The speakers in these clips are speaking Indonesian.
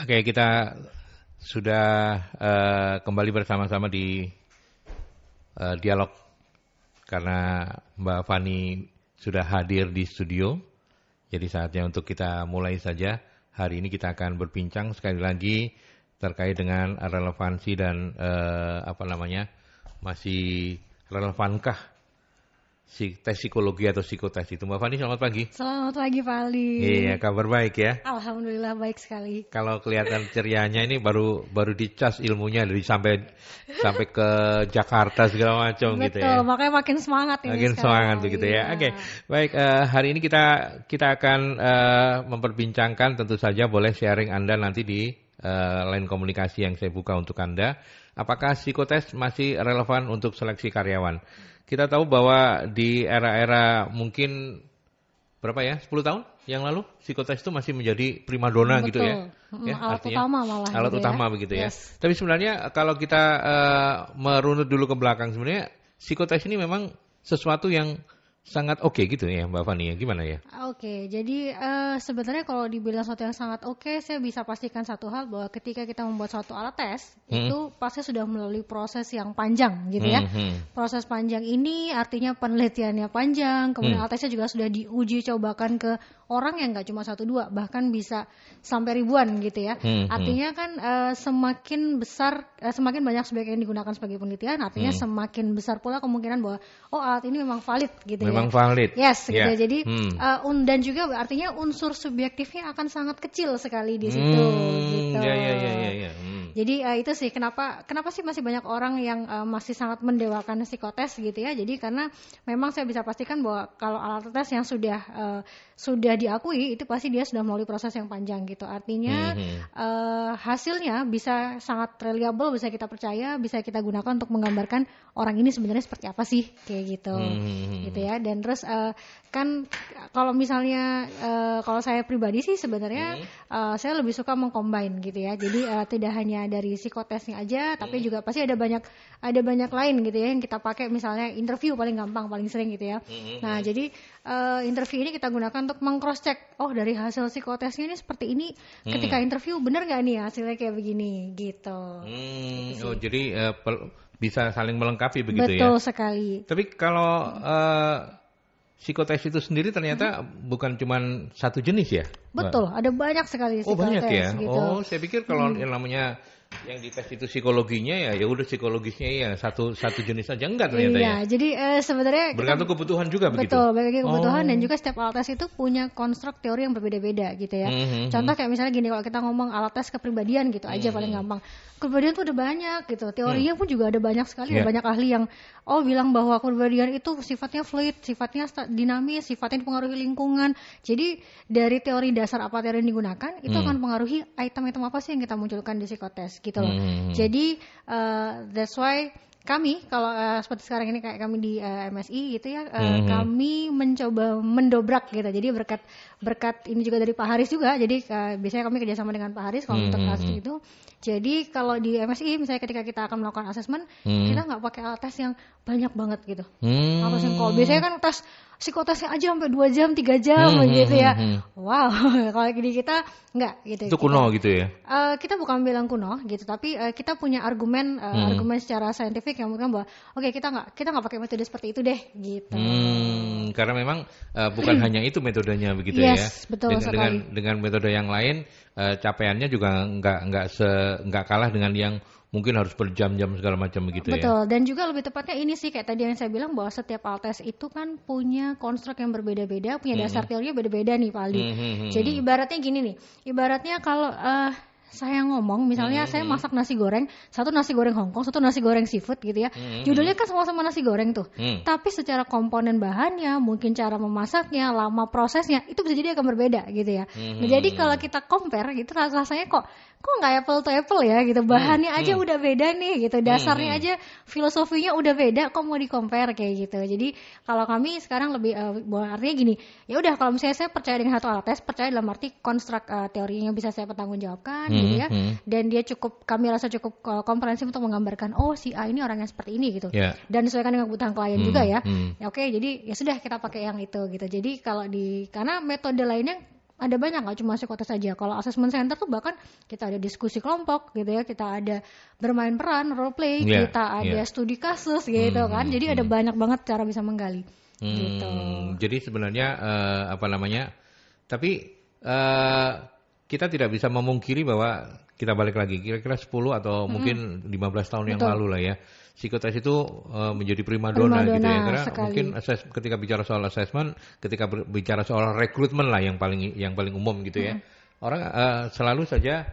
Oke, kita sudah kembali bersama-sama di dialog karena Mbak Fani sudah hadir di studio. Jadi saatnya untuk kita mulai saja. Hari ini kita akan berbincang sekali lagi terkait dengan relevansi dan masih relevankah tes psikologi atau psikotes itu. Mbak Fani, selamat pagi. Selamat pagi Pak Ali. Iya, kabar baik ya? Alhamdulillah baik sekali. Kalau kelihatan cerianya ini baru dicas ilmunya dari sampai ke Jakarta segala macam gitu ya. Betul, makanya makin semangat ini. Makin semangat begitu ya. Oke, baik. Hari ini kita akan memperbincangkan, tentu saja boleh sharing Anda nanti di line komunikasi yang saya buka untuk Anda. Apakah psikotes masih relevan untuk seleksi karyawan? Kita tahu bahwa di era-era mungkin berapa ya, 10 tahun yang lalu psikotes itu masih menjadi primadona. Betul. Gitu ya. Alat utama malah. Alat utama begitu ya. Tapi sebenarnya kalau kita merunut dulu ke belakang, sebenarnya psikotes ini memang sesuatu yang sangat oke gitu ya Mbak Fani ya, gimana ya? Oke, jadi sebenarnya kalau dibilang sesuatu yang sangat oke, saya bisa pastikan satu hal bahwa ketika kita membuat suatu alat tes, itu pasti sudah melalui proses yang panjang gitu ya. Proses panjang ini artinya penelitiannya panjang, kemudian alat tesnya juga sudah diuji cobakan ke orang yang nggak cuma 1-2, bahkan bisa sampai ribuan gitu ya. Artinya kan semakin besar, semakin banyak subjek yang digunakan sebagai penelitian, artinya semakin besar pula kemungkinan bahwa alat ini memang valid gitu ya. Memang valid. Yes, gitu. Jadi dan juga artinya unsur subjektifnya akan sangat kecil sekali di situ. Gitu. Ya. Jadi itu sih kenapa sih masih banyak orang yang masih sangat mendewakan psikotes gitu ya. Jadi karena memang saya bisa pastikan bahwa kalau alat tes yang sudah diakui itu pasti dia sudah melalui proses yang panjang gitu. Artinya hasilnya bisa sangat reliable, bisa kita percaya, bisa kita gunakan untuk menggambarkan orang ini sebenarnya seperti apa sih kayak gitu. Gitu ya. Dan terus kan kalau misalnya kalau saya pribadi sih sebenarnya saya lebih suka mengcombine gitu ya. Jadi tidak hanya dari psikotesnya aja, tapi juga pasti ada banyak lain gitu ya yang kita pakai, misalnya interview paling gampang, paling sering gitu ya. Nah, jadi interview ini kita gunakan untuk meng-cross check, dari hasil psikotesnya ini seperti ini, ketika interview benar nggak nih hasilnya kayak begini gitu. Jadi bisa saling melengkapi begitu. Betul ya. Betul sekali. Tapi kalau psikotes itu sendiri ternyata bukan cuma satu jenis ya? Betul, ada banyak sekali psikotes. Banyak ya? Gitu. Saya pikir kalau yang namanya yang dites itu psikologinya ya udah psikologisnya ya satu jenis saja, enggak ternyata ya. Iya, jadi sebenarnya bergantung kebutuhan juga begitu. Betul, bergantung kebutuhan dan juga setiap alat tes itu punya konstruk teori yang berbeda-beda gitu ya. Contoh kayak misalnya gini, kalau kita ngomong alat tes kepribadian gitu aja paling gampang. Kepribadian tuh udah banyak gitu. Teorinya pun juga ada banyak sekali, ada banyak ahli yang bilang bahwa kepribadian itu sifatnya fluid, sifatnya dinamis, sifatnya dipengaruhi lingkungan. Jadi dari teori dasar apa teori yang digunakan itu akan mempengaruhi item-item apa sih yang kita munculkan di psikotes gitu loh. Jadi that's why kami kalau seperti sekarang ini kayak kami di MSI gitu ya, kami mencoba mendobrak gitu. Jadi berkat ini juga dari Pak Haris juga. Jadi biasanya kami kerjasama dengan Pak Haris kalau untuk kasus itu. Jadi kalau di MSI misalnya ketika kita akan melakukan asesmen, kita nggak pakai alat tes yang banyak banget gitu. Alat yang kalau biasanya kan tes psikotesnya aja sampai 2 jam, 3 jam gitu ya. Wow, kalau di kita enggak gitu. Itu kuno gitu ya? Kita bukan bilang kuno gitu, tapi kita punya argumen secara saintifik yang mungkin bahwa kita nggak pakai metode seperti itu deh gitu. Karena memang bukan hanya itu metodenya begitu ya. Betul sekali. Dengan metode yang lain capaiannya juga nggak kalah dengan yang mungkin harus berjam-jam segala macam begitu ya. Betul, dan juga lebih tepatnya ini sih kayak tadi yang saya bilang bahwa setiap alat tes itu kan punya konstruk yang berbeda-beda, punya dasar teorinya beda-beda nih Pak Aldi. Jadi ibaratnya gini nih, kalau saya ngomong, misalnya saya masak nasi goreng, satu nasi goreng Hongkong, satu nasi goreng seafood gitu ya. Judulnya kan sama-sama nasi goreng tuh. Tapi secara komponen bahannya, mungkin cara memasaknya, lama prosesnya, itu bisa jadi akan berbeda gitu ya. Nah, jadi kalau kita compare gitu rasanya kok nggak apple to apple ya gitu. Bahannya aja udah beda nih gitu. Dasarnya aja, filosofinya udah beda, kok mau di compare kayak gitu. Jadi kalau kami sekarang lebih artinya gini, ya udah kalau misalnya saya percaya dengan satu alat tes, percaya dalam arti konstruk teorinya bisa saya pertanggungjawabkan gitu ya. Dan dia kami rasa cukup komprehensif untuk menggambarkan si A ini orang yang seperti ini gitu. Dan disesuaikan dengan kebutuhan klien juga ya. Oke, jadi ya sudah kita pakai yang itu gitu. Jadi kalau karena metode lainnya ada banyak, nggak cuma psikotes saja. Kalau assessment center tuh bahkan kita ada diskusi kelompok gitu ya, kita ada bermain peran, role play, kita ada studi kasus gitu kan. Jadi ada banyak banget cara bisa menggali. Gitu. Jadi sebenarnya tapi kita tidak bisa memungkiri bahwa kita balik lagi kira-kira 10 atau mungkin 15 tahun yang lalu lah ya. Psikotes itu menjadi primadona gitu ya, karena sekali. Mungkin ketika bicara soal assessment, ketika bicara soal rekrutmen lah yang paling umum gitu ya, orang selalu saja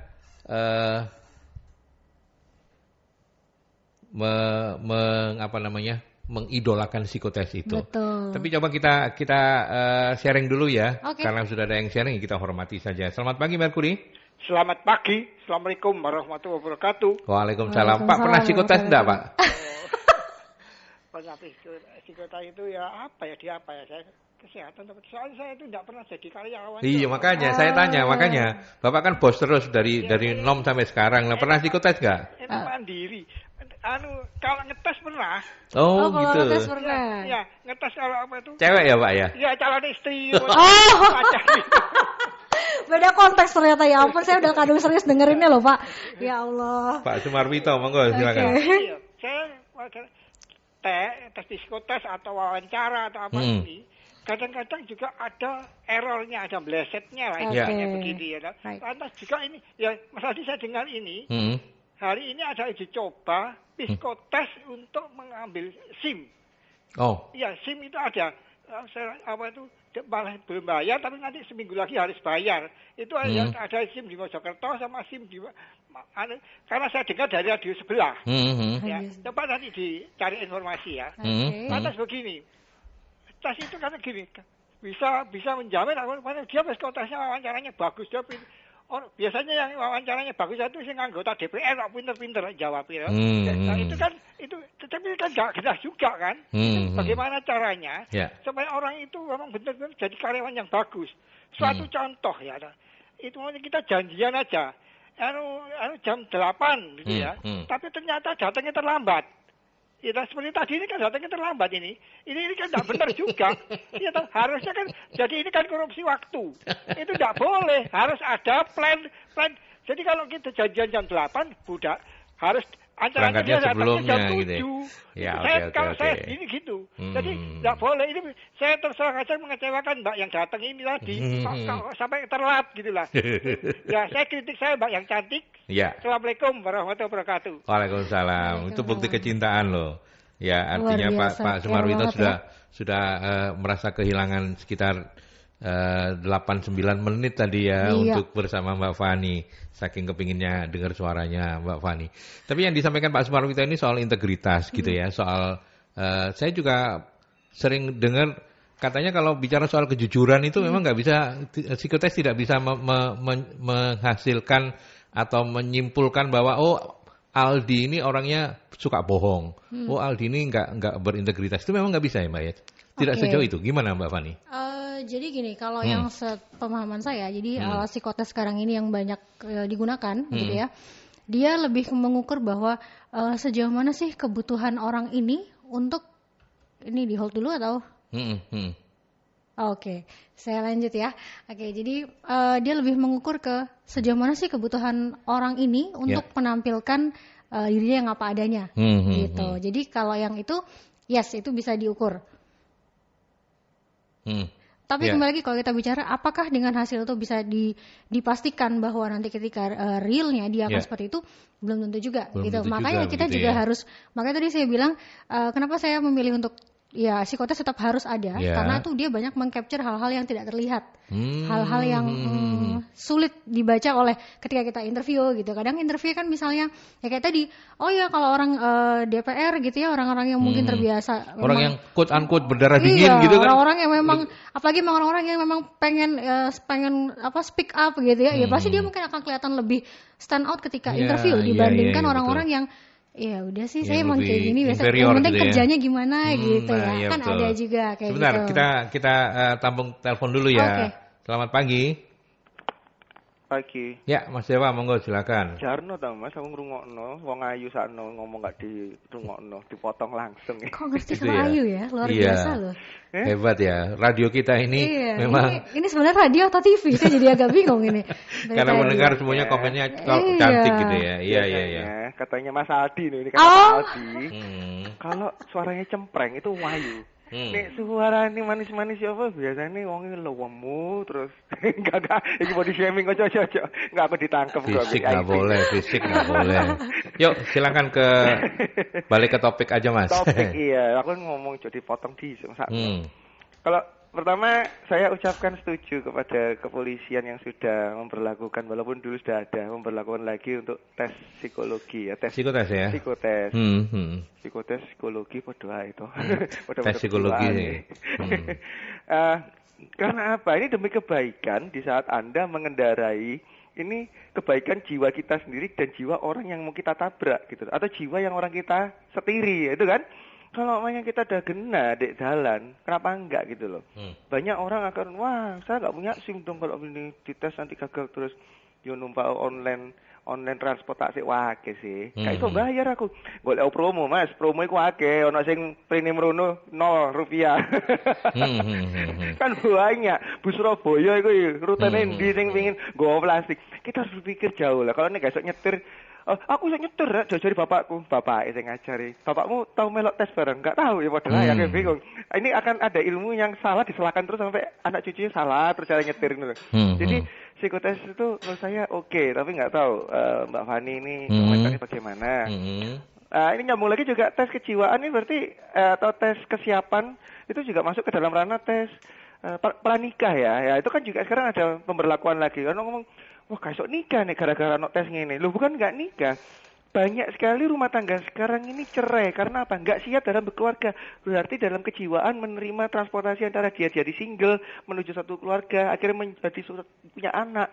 mengidolakan psikotes itu. Betul. Tapi coba kita sharing dulu ya, karena sudah ada yang sharing kita hormati saja. Selamat pagi Merkuri. Selamat pagi, Assalamualaikum warahmatullahi wabarakatuh. Waalaikumsalam. Pak, pernah psikotes enggak, Pak? Pernah psikotes itu ya apa ya, saya kesehatan, soalnya saya itu enggak pernah jadi karyawan. Iya, makanya saya tanya, Bapak kan bos terus dari NOM sampai sekarang. Nah, pernah psikotes enggak? Itu mandiri. Kalau ngetes pernah. Oh kalau gitu. ngetes pernah. Ya, ngetes kalau apa itu? Cewek ya, Pak ya? Iya, calon istri. Pacar gitu. Beda konteks ternyata, ya ampun, saya udah kadung serius dengerinnya loh Pak. Ya Allah. Pak Sumarwito, monggo silakan. Iya, saya tes psikotes atau wawancara atau apa ini, kadang-kadang juga ada errornya, ada blesetnya lah, begini ya. Lantas juga ini, ya tadi saya dengar ini, hari ini ada uji coba psikotes untuk mengambil SIM. Oh. Iya, SIM itu ada. Malah belum bayar, tapi nanti seminggu lagi harus bayar. Itu ada SIM di Mojokerto sama SIM di karena saya dengar dari radio sebelah. Ya, coba nanti dicari informasi ya. Lantas begini, tes itu karena gini, bisa menjamin dia psikotesnya wawancaranya bagus, dia biasanya yang wawancaranya bagus itu sih anggota DPR, pinter-pinter jawab ya. Nah, itu tapi kan nggak jelas juga kan. Bagaimana caranya supaya orang itu memang benar-benar jadi karyawan yang bagus. Suatu contoh ya, itu kita janjian aja, jam 8 gitu ya. Tapi ternyata datangnya terlambat. Ya, seperti tadi ini kan datangnya terlambat ini kan tidak benar juga. Ya, harusnya kan, jadi ini kan korupsi waktu. Itu tidak boleh, harus ada plan. Jadi kalau kita janjian jam 8, budak harus acaranya dia datangnya jam 7. Gitu ya. Kalau saya ini gitu. Jadi tidak boleh. Ini saya terserah saja mengecewakan Mbak yang datang ini tadi. Sampai telat gitu lah. Ya, saya kritik saya Mbak yang cantik. Ya. Assalamualaikum warahmatullahi wabarakatuh. Waalaikumsalam. Itu bukti kecintaan loh. Ya, artinya Pak Sumarwito sudah merasa kehilangan sekitar 8-9 menit tadi ya untuk bersama Mbak Fani. Saking kepinginnya dengar suaranya Mbak Fani. Tapi yang disampaikan Pak Sumarwito ini soal integritas gitu ya. Soal saya juga sering dengar katanya kalau bicara soal kejujuran itu memang nggak bisa, psikotes tidak bisa menghasilkan atau menyimpulkan bahwa Aldi ini orangnya suka bohong. Aldi ini nggak berintegritas. Itu memang nggak bisa ya Mbak ya? Tidak sejauh itu. Gimana Mbak Fani? Jadi gini, kalau yang sepemahaman saya, jadi psikotes sekarang ini yang banyak digunakan gitu ya, dia lebih mengukur bahwa sejauh mana sih kebutuhan orang ini untuk, ini di hold dulu atau? Oke, saya lanjut ya. Oke, jadi dia lebih mengukur ke sejauh mana sih kebutuhan orang ini untuk menampilkan dirinya yang apa adanya, gitu. Jadi kalau yang itu, yes, itu bisa diukur. Tapi kembali lagi kalau kita bicara, apakah dengan hasil itu bisa dipastikan bahwa nanti ketika realnya dia akan seperti itu, belum tentu juga. Gitu. Makanya kita juga harus, makanya tadi saya bilang, kenapa saya memilih untuk psikotes tetap harus ada, karena tuh dia banyak meng-capture hal-hal yang tidak terlihat, hal-hal yang sulit dibaca oleh ketika kita interview gitu. Kadang interview kan misalnya ya kayak tadi, kalau orang DPR gitu ya, orang-orang yang mungkin terbiasa, orang yang quote unquote berdarah dingin gitu kan, orang-orang yang memang, apalagi orang-orang yang memang pengen speak up gitu ya, ya pasti dia mungkin akan kelihatan lebih stand out ketika interview dibandingkan orang-orang yang ya udah sih, saya emang kayak gini biasa. Yang penting gitu kerjanya gimana gitu ya. Iya, kan betul. Ada juga kayak sebentar, gitu. kita tampung telepon dulu ya. Selamat pagi. pagi. Ya, Mas Dewa, monggo silakan. Jarno ta Mas, aku ngrungokno, wong ayu sakno ngomong gak dirungokno, dipotong langsung. Kok ngerti Itu sama ya? Ayu ya? Luar Iya. biasa loh. Hebat ya, radio kita ini memang ini sebenarnya radio atau TV? Saya jadi agak bingung ini. karena mendengar semuanya komennya cantik gitu ya. Iya. Katanya Mas Aldi nih, ini kata Mas Aldi. Kalau suaranya cempreng itu wayu. Nek suara ini manis-manis ya apa biasanya wongnya lewemu terus enggak ini body shaming ojo enggak aku ditangkep fisik nggak boleh. Yuk silakan balik ke topik aja Mas. Topik iya, aku ngomong jadi potong di Kalau pertama saya ucapkan setuju kepada kepolisian yang sudah memperlakukan, walaupun dulu sudah ada, memperlakukan lagi untuk tes psikologi ya, psikotes ya. Psikotes psikologi podoa itu. Tes psikologi. Karena apa? Ini demi kebaikan di saat Anda mengendarai, ini kebaikan jiwa kita sendiri dan jiwa orang yang mau kita tabrak gitu, atau jiwa yang orang kita setiri, itu kan? Kalau namanya kita udah kena di jalan, kenapa enggak gitu loh? Banyak orang akan, wah saya nggak punya SIM dong kalau ini dites nanti gagal terus yo numpak online transportasi wake sih. Kayak itu bayar aku. Golek promo Mas, promo iku akeh, ono sing premium rono Rp0. Kan banyak. Bu Surabaya iku rutene ndi sing pengin nggawa plastik. Kita harus berpikir jauh lah. Kalau nek gak iso nyetir aku bisa nyetir ya, jajari bapakku. Bapak yang ngajari. Bapakmu tahu melok tes bareng? Enggak tahu ya, padahal ya kayak bingung. Ini akan ada ilmu yang salah diselahkan terus sampai anak cucunya salah terus cara nyetir gitu. Jadi psikotes itu menurut saya oke, tapi nggak tahu Mbak Fani ini komentarnya bagaimana. Ini nyambung lagi juga tes kejiwaan ini berarti atau tes kesiapan itu juga masuk ke dalam ranah tes pranikah ya. Ya itu kan juga sekarang ada pemberlakuan lagi. Karena ngomong wah kasok nikah nih gara-gara no tes ngene. Loh bukan nggak nikah. Banyak sekali rumah tangga sekarang ini cerai karena apa? Nggak siap dalam berkeluarga. Berarti dalam kejiwaan menerima transportasi antara dia jadi single menuju satu keluarga, akhirnya menjadi punya anak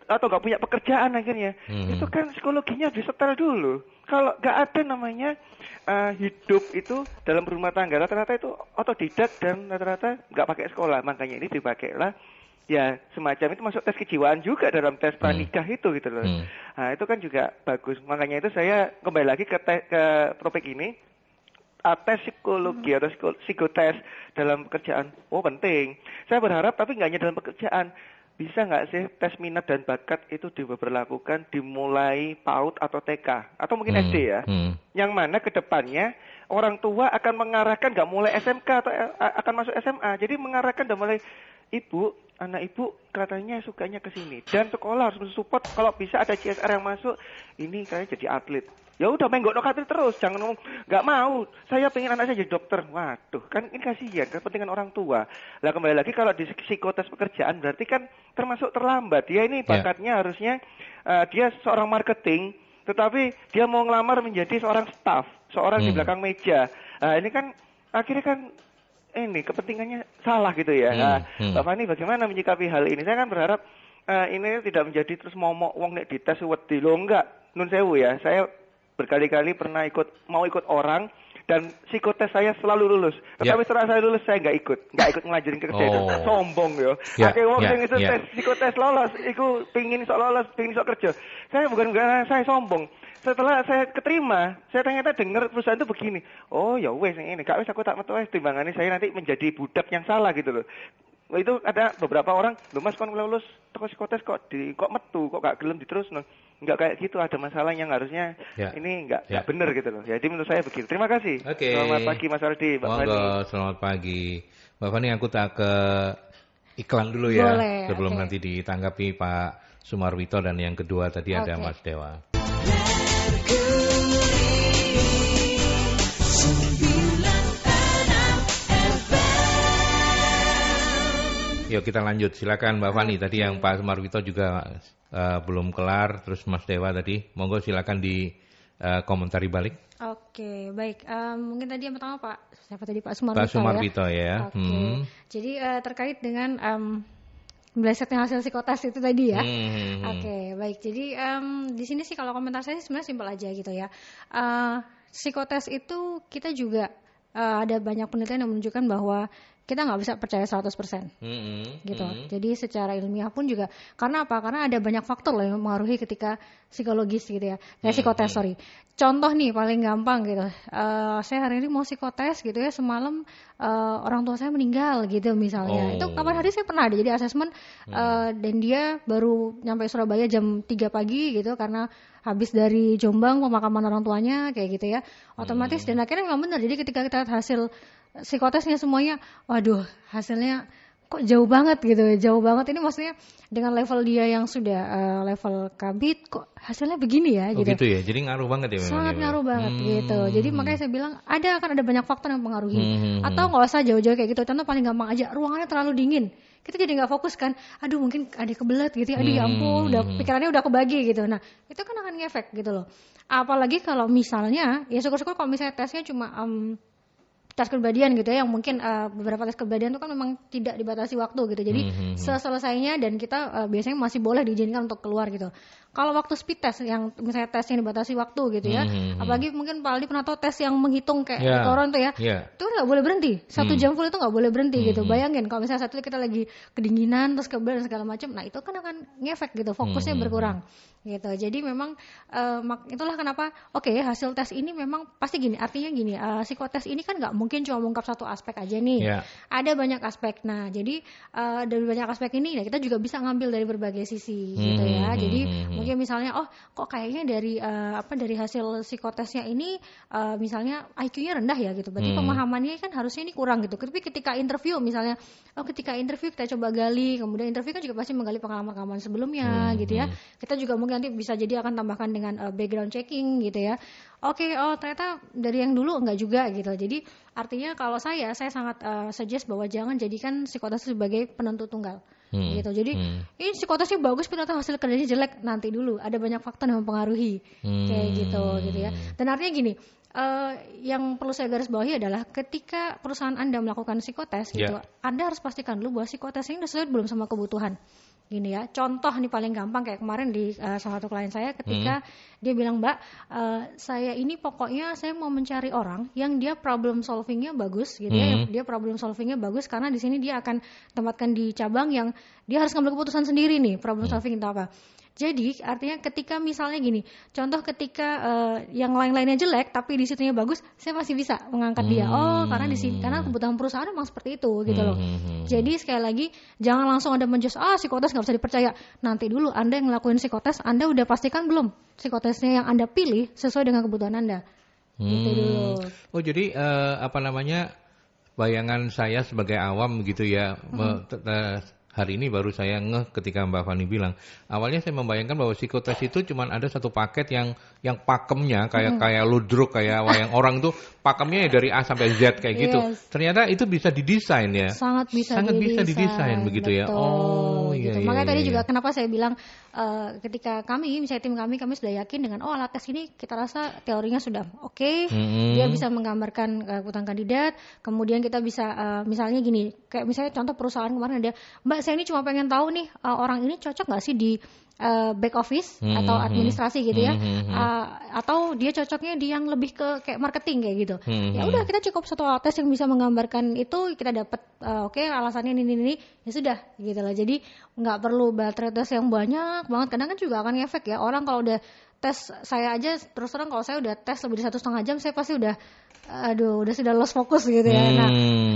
atau nggak punya pekerjaan akhirnya. Itu kan psikologinya disetel dulu. Kalau nggak ada namanya hidup itu dalam rumah tangga, rata-rata itu otodidak dan rata-rata nggak pakai sekolah. Makanya ini dipakailah ya semacam itu masuk tes kejiwaan juga dalam tes pranikah itu gitu loh. Nah itu kan juga bagus. Makanya itu saya kembali lagi ke topik ini. Tes psikologi atau psikotes dalam pekerjaan. Oh penting. Saya berharap tapi nggak hanya dalam pekerjaan. Bisa nggak sih tes minat dan bakat itu diberlakukan dimulai PAUD atau TK atau mungkin SD ya? Yang mana ke depannya orang tua akan mengarahkan nggak mulai SMK atau akan masuk SMA. Jadi mengarahkan dan mulai anak ibu katanya sukanya ke sini dan sekolah harus mensupport kalau bisa ada CSR yang masuk ini kayak jadi atlet. Ya udah main nggak atlet terus, jangan ngomong nggak mau. Saya pengen anak saya jadi dokter. Waduh, kan ini kasihan kepentingan orang tua. Lah kembali lagi kalau di psikotes pekerjaan berarti kan termasuk terlambat. Dia ini bakatnya harusnya dia seorang marketing, tetapi dia mau ngelamar menjadi seorang staff, seorang di belakang meja. Ini kan akhirnya kan ini kepentingannya salah gitu ya. Mbak Fani bagaimana menyikapi hal ini? Saya kan berharap ini tidak menjadi terus momok wong nek dites wedi lo enggak. Nun sewu ya. Saya berkali-kali pernah mau ikut orang dan psikotes saya selalu lulus. Tetapi setelah saya lulus saya enggak ikut ngelajarin kerja itu. Sombong yo. Akeh wong sing itu tes psikotes lolos, iku pengin iso lolos, pengin iso kerja. Saya bukan saya sombong. Setelah saya keterima, saya ternyata dengar perusahaan itu begini. Oh ya wes ini, gak wes aku tak metu wes timbangannya saya nanti menjadi budak yang salah gitu loh. Itu ada beberapa orang, "Loh Mas kon lulus teko psikotes kok metu, kok gak gelem diterus." Enggak kayak gitu, ada masalah yang harusnya ini enggak benar gitu loh. Jadi menurut saya begitu. Terima kasih. Selamat pagi Mas Aldi, Mbak Fani. Selamat pagi. Mbak Fani, aku tak ke iklan dulu ya. Boleh, sebelum nanti ditanggapi Pak Sumarwito dan yang kedua tadi ada Mas Dewa. Yuk kita lanjut, silakan Mbak Fani. Tadi yang Pak Sumarwito juga belum kelar, terus Mas Dewa tadi, monggo silakan di komentari balik. Oke, baik. Mungkin tadi yang pertama siapa tadi Pak Sumarwito? Pak Sumarwito ya. Jadi terkait dengan berdasarkan hasil psikotes itu tadi ya. Oke, baik. Jadi di sini sih kalau komentar saya sebenarnya simpel aja gitu ya. Psikotes itu kita juga ada banyak penelitian yang menunjukkan bahwa kita nggak bisa percaya 100%, gitu. Jadi secara ilmiah pun juga, karena apa? Karena ada banyak faktor loh yang mempengaruhi ketika psikologis gitu ya, kayak psikotes, Contoh nih paling gampang gitu, saya hari ini mau psikotes gitu ya, semalam orang tua saya meninggal gitu misalnya. Itu kapan hari saya pernah ada jadi asesmen, dan dia baru nyampe Surabaya jam 3 pagi gitu, karena habis dari Jombang pemakaman orang tuanya kayak gitu ya, otomatis. Dan akhirnya memang benar, jadi ketika kita lihat hasil psikotesnya semuanya, waduh hasilnya kok jauh banget gitu, jauh banget. Ini maksudnya dengan level dia yang sudah level kabit, kok hasilnya begini ya gitu. Gitu ya, jadi ngaruh banget ya memang. Sangat ngaruh banget gitu. Jadi makanya saya bilang akan ada banyak faktor yang mempengaruhi. Atau nggak usah jauh-jauh kayak gitu. Contoh paling gampang aja, ruangannya terlalu dingin. Kita jadi nggak fokus kan, aduh mungkin ada kebelet gitu ya, aduh ya ampun, pikirannya udah kebagi gitu. Nah itu kan akan ngefek gitu loh. Apalagi kalau misalnya, ya syukur-syukur kalau misalnya tesnya cuma tes kepribadian gitu ya, yang mungkin beberapa tes kepribadian itu kan memang tidak dibatasi waktu gitu. Jadi selesainya dan kita biasanya masih boleh diizinkan untuk keluar gitu. Kalau waktu speed test yang misalnya tes yang dibatasi waktu gitu ya, apalagi mungkin Pak Aldi pernah tahu tes yang menghitung kayak koron tuh ya, itu nggak boleh berhenti, 1 jam full itu nggak boleh berhenti gitu. Bayangin kalau misalnya satu kita lagi kedinginan terus kebelet dan segala macam, nah itu kan akan ngefek gitu, fokusnya berkurang gitu. Jadi memang itulah kenapa hasil tes ini memang pasti gini, artinya gini, psikotes ini kan nggak mungkin cuma mengungkap satu aspek aja nih, ada banyak aspek. Nah jadi dari banyak aspek ini, kita juga bisa ngambil dari berbagai sisi gitu ya. Jadi mungkin misalnya kok kayaknya dari hasil psikotesnya ini misalnya IQ-nya rendah ya gitu, berarti pemahamannya kan harusnya ini kurang gitu. Tapi ketika interview misalnya, ketika interview kita coba gali, kemudian interview kan juga pasti menggali pengalaman-pengalaman sebelumnya gitu ya. Kita juga mungkin nanti bisa jadi akan tambahkan dengan background checking gitu ya. Ternyata dari yang dulu enggak juga gitu. Jadi artinya kalau saya sangat suggest bahwa jangan jadikan psikotes sebagai penentu tunggal. Gitu. Jadi ini psikotesnya bagus ternyata hasil kerjanya jelek, nanti dulu ada banyak faktor yang mempengaruhi kayak gitu ya. Dan artinya gini, yang perlu saya garis bawahi adalah ketika perusahaan Anda melakukan psikotes gitu, Anda harus pastikan dulu bahwa psikotes ini sudah sesuai belum sama kebutuhan. Gini ya, contoh nih paling gampang kayak kemarin di salah satu klien saya ketika dia bilang, Mbak, saya ini pokoknya saya mau mencari orang yang dia problem solvingnya bagus gitu ya, dia problem solvingnya bagus karena di sini dia akan tempatkan di cabang yang dia harus ngambil keputusan sendiri nih, problem solving itu apa. Jadi artinya ketika misalnya gini, contoh ketika yang lain-lainnya jelek tapi di situnya bagus, saya masih bisa mengangkat dia. Karena di sini, karena kebutuhan perusahaan memang seperti itu gitu loh. Jadi sekali lagi jangan langsung Anda menjudge psikotes nggak bisa dipercaya. Nanti dulu Anda yang ngelakuin psikotes, Anda udah pastikan belum psikotesnya yang Anda pilih sesuai dengan kebutuhan Anda. Gitu dulu. Jadi bayangan saya sebagai awam gitu ya. Hari ini baru saya ngeh ketika Mbak Fani bilang. Awalnya saya membayangkan bahwa psikotes itu cuma ada satu paket yang pakemnya kayak ludruk, kayak wayang orang tuh pakemnya dari A sampai Z kayak gitu. Ternyata itu bisa didesain ya. Sangat bisa didesain begitu ya. Gitu. Makanya tadi juga kenapa saya bilang ketika misalnya tim kami sudah yakin dengan alat tes ini kita rasa teorinya sudah oke, dia bisa menggambarkan kebutuhan kandidat, kemudian kita bisa misalnya gini, kayak misalnya contoh perusahaan kemarin ada, Mbak saya ini cuma pengen tahu nih orang ini cocok nggak sih di back office atau administrasi gitu ya, atau dia cocoknya di yang lebih ke kayak marketing kayak gitu. Ya udah kita cukup satu alat tes yang bisa menggambarkan itu, kita dapat alasannya ini ya sudah gitu lah. Jadi nggak perlu baterai tes yang banyak banget, kadang kan juga akan ngefek ya. Orang kalau udah tes, saya aja terus terang kalau saya udah tes lebih dari 1,5 jam saya pasti udah sudah lost focus gitu ya. Nah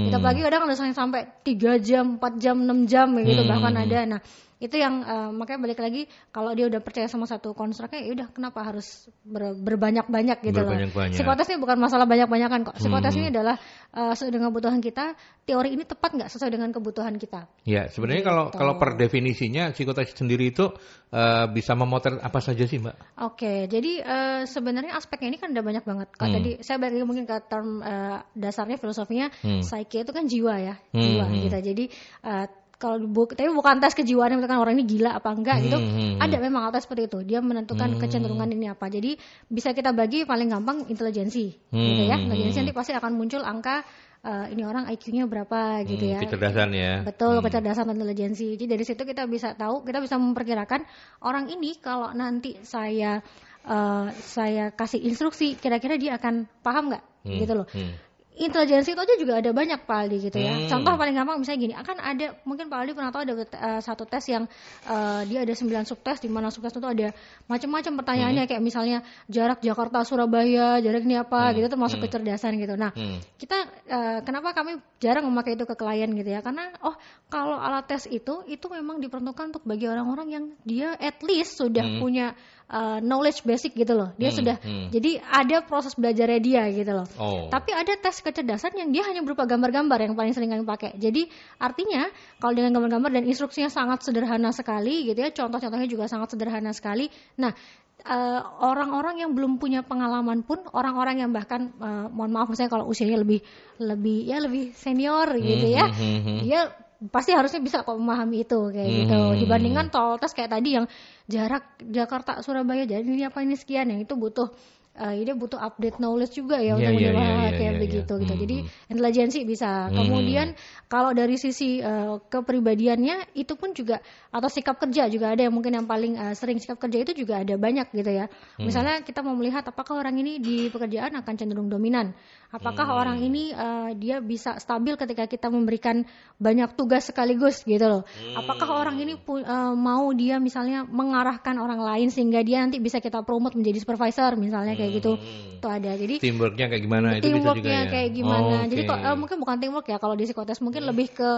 kita pagi kadang ada sampai 3 jam, 4 jam, 6 jam gitu bahkan ada. Nah itu yang makanya balik lagi, kalau dia udah percaya sama satu konstruknya, ya udah kenapa harus berbanyak-banyak gitu loh. Psikotes ini bukan masalah banyak-banyakan kok. Psikotes ini adalah sesuai dengan kebutuhan kita. Teori ini tepat nggak sesuai dengan kebutuhan kita? Ya sebenarnya gitu. kalau per definisinya psikotes sendiri itu bisa memotret apa saja sih Mbak? Oke, jadi sebenarnya aspeknya ini kan udah banyak banget. Kalau tadi saya balik lagi mungkin ke term dasarnya filosofinya, psyche itu kan jiwa ya, jiwa gitu. Jadi tapi bukan tes kejiwaan yang menentukan orang ini gila apa enggak gitu. Ada memang tes seperti itu. Dia menentukan kecenderungan ini apa. Jadi bisa kita bagi paling gampang intelijensi gitu ya. Intelijensi nanti pasti akan muncul angka ini orang IQ-nya berapa gitu ya. Kecerdasan ya. Betul, kecerdasan dan intelijensi. Jadi dari situ kita bisa tahu, kita bisa memperkirakan orang ini kalau nanti saya kasih instruksi, kira-kira dia akan paham nggak gitu loh. intelijensi itu aja juga ada banyak Pak Aldi gitu ya. Contoh paling gampang misalnya gini, akan ada mungkin Pak Aldi pernah tahu ada satu tes yang dia ada 9 subtes, di mana subtes itu ada macam-macam pertanyaannya kayak misalnya jarak Jakarta Surabaya, jarak ini apa gitu, termasuk kecerdasan gitu. Nah, kita kenapa kami jarang memakai itu ke klien gitu ya? Karena kalau alat tes itu memang diperuntukkan untuk bagi orang-orang yang dia at least sudah punya knowledge basic gitu loh. Dia sudah jadi ada proses belajarnya dia gitu loh. Tapi ada tes kecerdasan yang dia hanya berupa gambar-gambar yang paling sering kami pakai. Jadi artinya kalau dengan gambar-gambar dan instruksinya sangat sederhana sekali gitu ya, contoh-contohnya juga sangat sederhana sekali. Nah, orang-orang yang belum punya pengalaman pun, orang-orang yang bahkan mohon maaf misalnya kalau usianya lebih senior gitu ya, dia pasti harusnya bisa kok memahami itu kayak gitu. Dibandingkan tol tes kayak tadi yang jarak Jakarta Surabaya, jadi ini apa ini sekian, yang itu butuh dia butuh update knowledge juga ya untuk menjawab kayak begitu gitu. Jadi intelijensi bisa. Kemudian kalau dari sisi kepribadiannya itu pun juga, atau sikap kerja juga ada yang mungkin yang paling sering sikap kerja itu juga ada banyak gitu ya. Misalnya kita mau melihat apakah orang ini di pekerjaan akan cenderung dominan. Apakah orang ini dia bisa stabil ketika kita memberikan banyak tugas sekaligus gitu loh. Apakah orang ini mau dia misalnya mengarahkan orang lain sehingga dia nanti bisa kita promote menjadi supervisor misalnya kayak gitu. Itu ada. Jadi teamworknya kayak gimana itu bisa juga ya. Teamworknya kayak gimana. Jadi mungkin bukan teamwork ya kalau di psikotes, mungkin lebih ke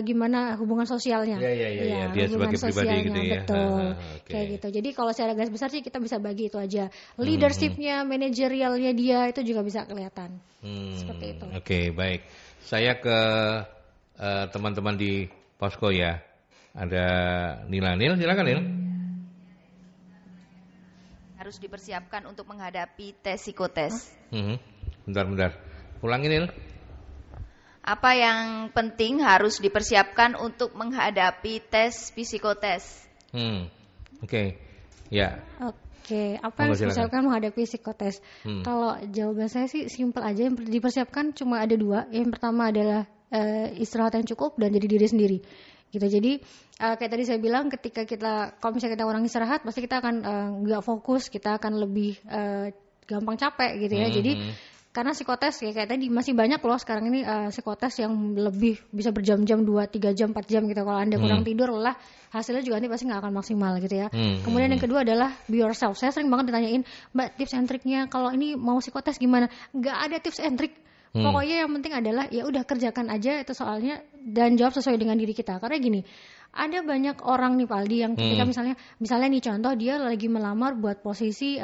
gimana hubungan sosialnya. Iya, dia sebagai pribadi gitu ya. Betul. Kayak gitu. Jadi kalau secara garis besar sih kita bisa bagi itu aja. Leadershipnya, manajerialnya dia itu juga bisa kelihatan. Seperti itu. Oke, baik. Saya ke teman-teman di Posko ya. Ada Nil, silakan Nil. Harus dipersiapkan untuk menghadapi tes psikotes. Bentar. Ulangin Nil. Apa yang penting harus dipersiapkan untuk menghadapi tes psikotes? Oke. Ya. Oke, apa yang harus dipersiapkan menghadapi psikotes? Kalau jawaban saya sih simpel aja, yang dipersiapkan cuma ada 2. Yang pertama adalah istirahat yang cukup dan jadi diri sendiri. Gitu. Jadi kayak tadi saya bilang, ketika kalau misalnya kita orang istirahat, pasti kita akan nggak fokus, kita akan lebih gampang capek gitu ya. Jadi karena psikotes kayak tadi masih banyak loh sekarang ini psikotes yang lebih bisa berjam-jam, 2, 3 jam, 4 jam gitu. Kalau Anda kurang tidur lelah, hasilnya juga nanti pasti nggak akan maksimal gitu ya. Kemudian yang kedua adalah be yourself. Saya sering banget ditanyain, Mbak, tips and triknya kalau ini mau psikotes gimana? Nggak ada tips and trik. Pokoknya yang penting adalah ya udah kerjakan aja itu soalnya dan jawab sesuai dengan diri kita. Karena gini, ada banyak orang nih Pak Aldi yang ketika misalnya nih contoh dia lagi melamar buat posisi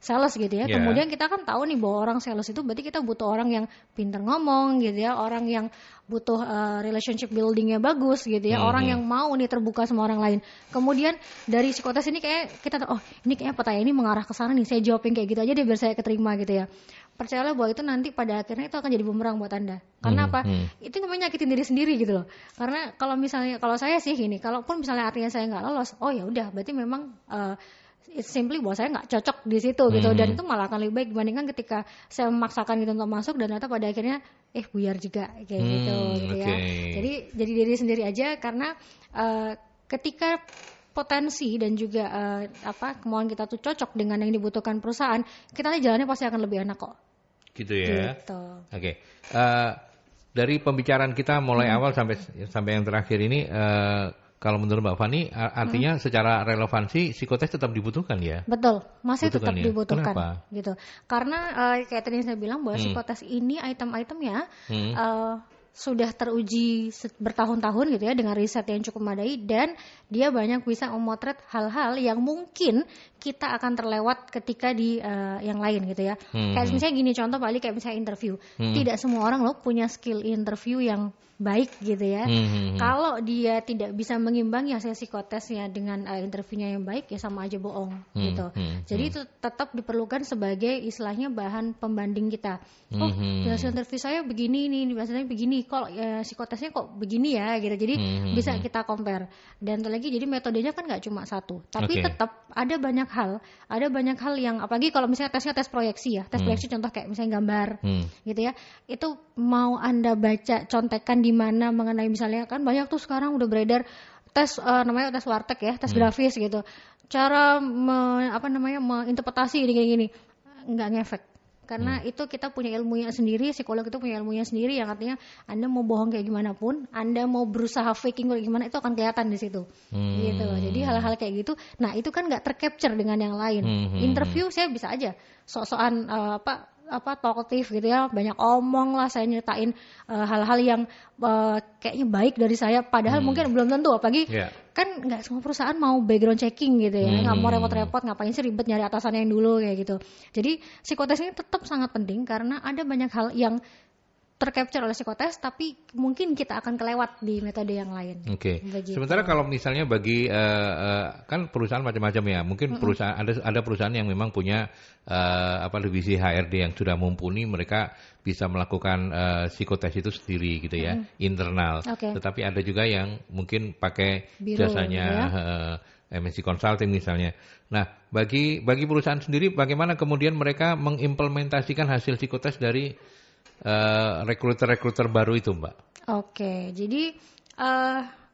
sales gitu ya. Kemudian kita kan tahu nih bahwa orang sales itu berarti kita butuh orang yang pintar ngomong gitu ya, orang yang butuh relationship buildingnya bagus gitu ya, orang yang mau nih terbuka sama orang lain. Kemudian dari psikotes ini kayak kita tahu, ini kayaknya pertanyaan ini mengarah ke sana nih, saya jawabin kayak gitu aja deh biar saya keterima gitu ya. Percayalah bahwa itu nanti pada akhirnya itu akan jadi bumerang buat Anda. Karena apa? Itu namanya nyakitin diri sendiri gitu loh. Karena kalau saya sih gini, kalaupun misalnya artinya saya nggak lolos, oh ya udah, berarti memang it's simply bahwa saya nggak cocok di situ gitu, dan itu malah akan lebih baik dibandingkan ketika saya memaksakan gitu untuk masuk dan ternyata pada akhirnya buyar juga kayak gitu ya. Jadi diri sendiri aja, karena ketika potensi dan juga kemauan kita tuh cocok dengan yang dibutuhkan perusahaan, kita nih jalannya pasti akan lebih enak kok. Gitu ya. Gitu. Oke. Dari pembicaraan kita mulai awal sampai yang terakhir ini, kalau menurut Mbak Fani, artinya secara relevansi psikotes tetap dibutuhkan ya? Betul, masih tetap dibutuhkan. Kenapa? Gitu. Karena kayak tadi saya bilang bahwa psikotes ini item-itemnya sudah teruji bertahun-tahun gitu ya dengan riset yang cukup memadai, dan dia banyak bisa memotret hal-hal yang mungkin kita akan terlewat ketika di yang lain gitu ya. Kayak misalnya gini contoh Pak Ali, kayak misalnya interview. Tidak semua orang loh punya skill interview yang baik gitu ya. Kalau dia tidak bisa mengimbangi hasil psikotesnya dengan interviewnya yang baik, ya sama aja bohong gitu. Jadi itu tetap diperlukan sebagai istilahnya bahan pembanding kita. Oh, hasil interview saya begini nih, biasanya begini. Kalau psikotesnya kok begini ya gitu. Jadi bisa kita compare. Dan lagi jadi metodenya kan nggak cuma satu, tapi tetap ada banyak hal yang, apalagi kalau misalnya tesnya tes proyeksi ya. Tes proyeksi contoh kayak misalnya gambar gitu ya. Itu mau Anda baca contekan di mana mengenai misalnya, kan banyak tuh sekarang udah beredar tes namanya tes warteg ya, tes grafis gitu. Cara menginterpretasi gini-gini nggak ngefek. karena itu kita punya ilmunya sendiri, psikolog itu punya ilmunya sendiri, yang artinya Anda mau bohong kayak gimana pun, Anda mau berusaha faking kayak gimana, itu akan kelihatan di situ. Gitu. Jadi hal-hal kayak gitu, nah itu kan nggak tercapture dengan yang lain. Interview saya bisa aja sok-sokan talkative gitu ya, banyak omong lah, saya nyeritain hal-hal yang kayaknya baik dari saya, padahal mungkin belum tentu, apalagi kan nggak semua perusahaan mau background checking gitu ya, nggak mau repot-repot, ngapain sih ribet nyari atasannya yang dulu kayak gitu. Jadi psikotes ini tetap sangat penting karena ada banyak hal yang tercapture oleh psikotes, tapi mungkin kita akan kelewat di metode yang lain. Oke. Sementara kalau misalnya bagi kan perusahaan macam-macam ya, mungkin perusahaan ada perusahaan yang memang punya divisi HRD yang sudah mumpuni, mereka bisa melakukan psikotes itu sendiri gitu ya, internal. Tetapi ada juga yang mungkin pakai jasanya MNC Consulting misalnya. Nah, bagi perusahaan sendiri, bagaimana kemudian mereka mengimplementasikan hasil psikotes dari rekruter baru itu, Mbak? Oke, jadi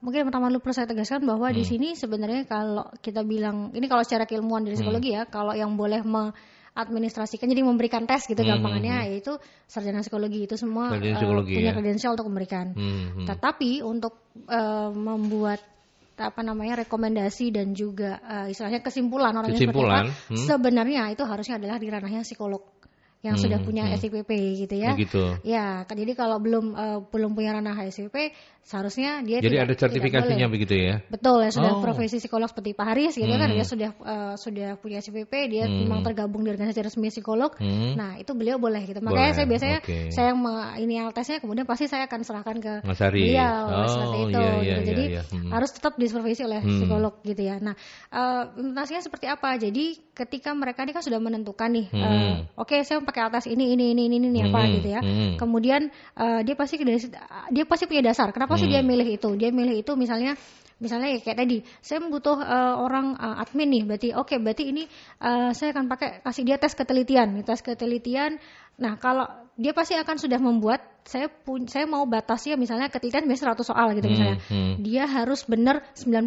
mungkin pertama dulu perlu saya tegaskan bahwa di sini sebenarnya kalau kita bilang, ini kalau secara keilmuan dari psikologi ya, kalau yang boleh mengadministrasikan, jadi memberikan tes gitu gampangannya, yaitu sarjana psikologi, itu semua punya kredensial untuk memberikan. Tetapi untuk membuat rekomendasi dan juga istilahnya kesimpulan orangnya seperti apa, sebenarnya itu harusnya adalah di ranahnya psikolog yang sudah punya SIPP gitu ya. Begitu. Ya, jadi kalau belum punya ranah SIPP, seharusnya dia jadi ada sertifikasinya begitu ya. Betul, ya sudah profesi psikolog seperti Pak Haris gitu kan, dia sudah punya SIPP, dia memang tergabung di organisasi resmi psikolog. Nah, itu beliau boleh gitu. Makanya saya biasanya saya ini tesnya, kemudian pasti saya akan serahkan ke beliau seperti itu. Jadi harus tetap disupervisi oleh psikolog gitu ya. Nah, implementasinya seperti apa? Jadi ketika mereka ini kan sudah menentukan nih, oke, saya pakai atas ini apa gitu ya. Kemudian dia pasti punya dasar. Kenapa sih dia milih itu? Dia milih itu misalnya ya kayak tadi, saya butuh orang admin nih, berarti ini saya akan kasih dia tes ketelitian. Nah, kalau dia pasti akan sudah membuat, saya mau batasnya misalnya ketelitian biasanya 100 soal gitu misalnya. Dia harus benar 90.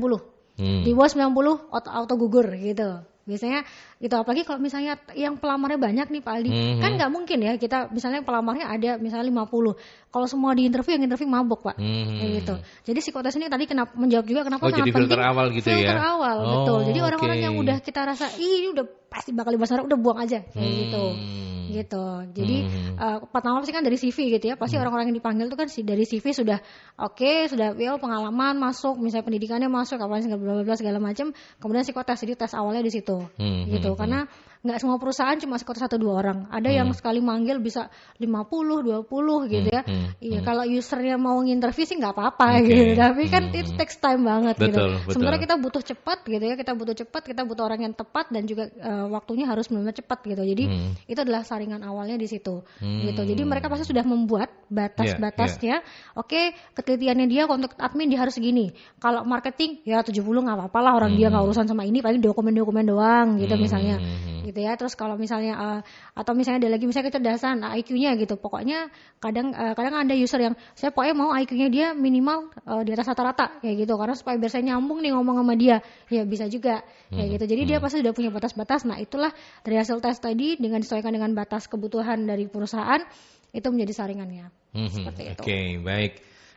Di bawah 90 auto gugur gitu. Biasanya gitu, apalagi kalau misalnya yang pelamarnya banyak nih Pak Aldi, kan nggak mungkin ya kita misalnya pelamarnya ada misalnya 50, kalau semua di interview, yang interview mabok Pak, kayak gitu. Jadi psikotes ini tadi menjawab juga kenapa sangat jadi penting. Filter awal gitu ya. Filter awal, betul. Jadi orang-orang yang udah kita rasa ini udah pasti bakal dibahas orang, udah buang aja kayak gitu. Jadi pertama pasti kan dari CV gitu ya, pasti orang-orang yang dipanggil itu kan dari CV sudah sudah pengalaman masuk, misalnya pendidikannya masuk, apa segala macam, kemudian psikotes, jadi tes awalnya di situ gitu. Karena nggak semua perusahaan cuma psikotes 1-2 orang, ada yang sekali manggil bisa 50, 20 gitu ya. Iya, kalau usernya mau nginterview sih nggak apa-apa gitu, tapi kan itu takes time banget gitu. Sementara kita butuh cepat gitu ya, kita butuh orang yang tepat dan juga waktunya harus benar-benar cepat gitu. Jadi itu adalah saringan awalnya di situ gitu. Jadi mereka pasti sudah membuat batas-batasnya. Oke, ketelitiannya dia untuk admin dia harus segini. Kalau marketing ya 70 nggak apa-apa lah, orang dia nggak urusan sama ini, paling dokumen-dokumen doang gitu misalnya. Gitu ya. Terus kalau misalnya atau misalnya ada lagi misalnya kecerdasan IQ-nya gitu. Pokoknya kadang ada user yang saya pokoknya mau IQ-nya dia minimal di atas rata-rata kayak gitu, karena supaya biar saya nyambung nih ngomong sama dia. Ya bisa juga kayak gitu. Jadi dia pasti sudah punya batas-batas. Nah, itulah dari hasil tes tadi dengan disesuaikan dengan batas kebutuhan dari perusahaan, itu menjadi saringannya. Seperti itu. Oke, baik.